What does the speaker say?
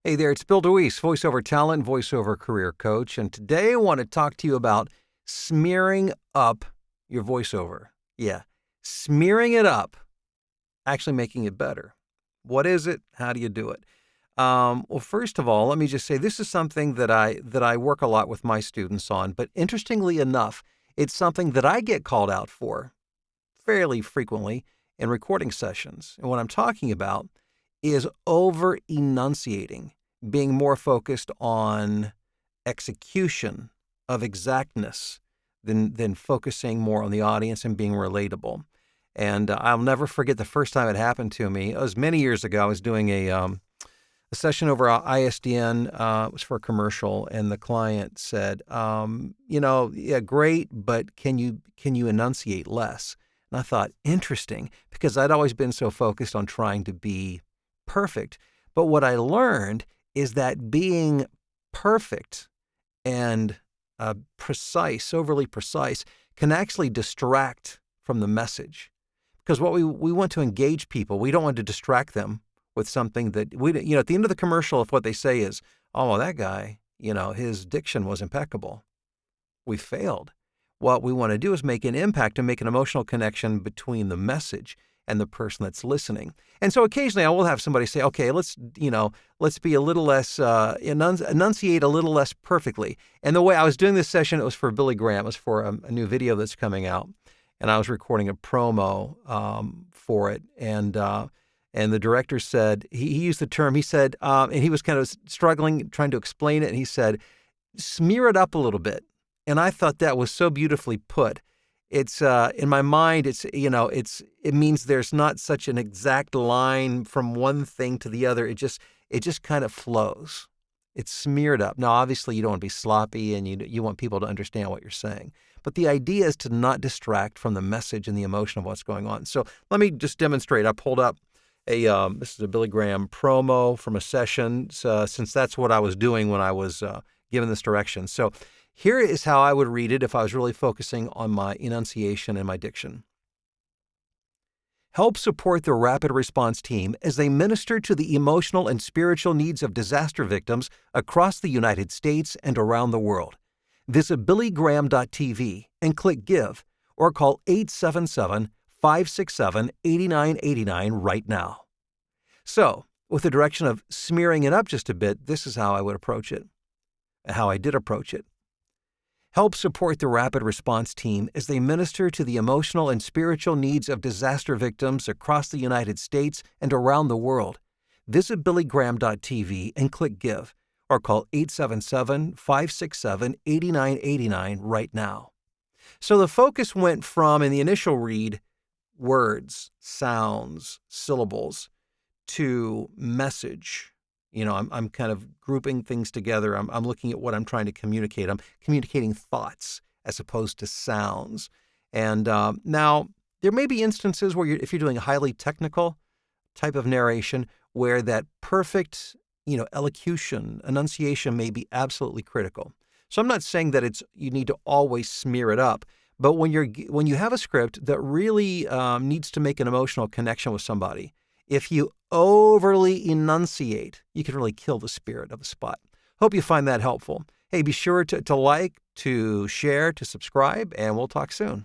Hey there, it's Bill DeWeese, voiceover talent, voiceover career coach, and today I want to talk to you about smearing up your voiceover. Yeah, smearing it up, actually making it better. What is it? How do you do it? Well, first of all, let me just say this is something that I work a lot with my students on, but interestingly enough, it's something that I get called out for fairly frequently in recording sessions. And what I'm talking about is over enunciating, being more focused on execution of exactness than focusing more on the audience and being relatable. And I'll never forget the first time it happened to me. It was many years ago. I was doing a session over ISDN. It was for a commercial, and the client said, yeah, great, but can you enunciate less? And I thought, interesting, because I'd always been so focused on trying to be perfect. But what I learned is that being perfect and precise, overly precise, can actually distract from the message. Because what we want to engage people, we don't want to distract them with something that at the end of the commercial, if what they say is, oh, well, that guy, his diction was impeccable, we failed. What we want to do is make an impact and make an emotional connection between the message and the person that's listening. And so occasionally I will have somebody say, okay, let's be a little less, enunciate a little less perfectly. And the way I was doing this session, it was for Billy Graham. It was for a new video that's coming out. And I was recording a promo for it. And the director said, he used the term, he said, and he was kind of struggling, trying to explain it. And he said, smear it up a little bit. And I thought that was so beautifully put. It's in my mind, it means there's not such an exact line from one thing to the other. It just kind of flows. It's smeared up. Now, obviously, you don't want to be sloppy, and you want people to understand what you're saying. But the idea is to not distract from the message and the emotion of what's going on. So let me just demonstrate. I pulled up this is a Billy Graham promo from a session, since that's what I was doing when I was given this direction. So here is how I would read it if I was really focusing on my enunciation and my diction. Help support the rapid response team as they minister to the emotional and spiritual needs of disaster victims across the United States and around the world. Visit billygraham.tv and click Give, or call 877-567-8989 right now. So, with the direction of smearing it up just a bit, this is how I would approach it, how I did approach it. Help support the rapid response team as they minister to the emotional and spiritual needs of disaster victims across the United States and around the world. Visit billygraham.tv and click Give, or call 877-567-8989 right now. So the focus went from, in the initial read, words, sounds, syllables, to message. I'm kind of grouping things together. I'm looking at what I'm trying to communicate. I'm communicating thoughts as opposed to sounds. And now there may be instances where if you're doing a highly technical type of narration, where that perfect, elocution, enunciation may be absolutely critical. So I'm not saying that you need to always smear it up, but when you have a script that really needs to make an emotional connection with somebody, if you overly enunciate, you can really kill the spirit of the spot. Hope you find that helpful. Hey, be sure to like, to share, to subscribe, and we'll talk soon.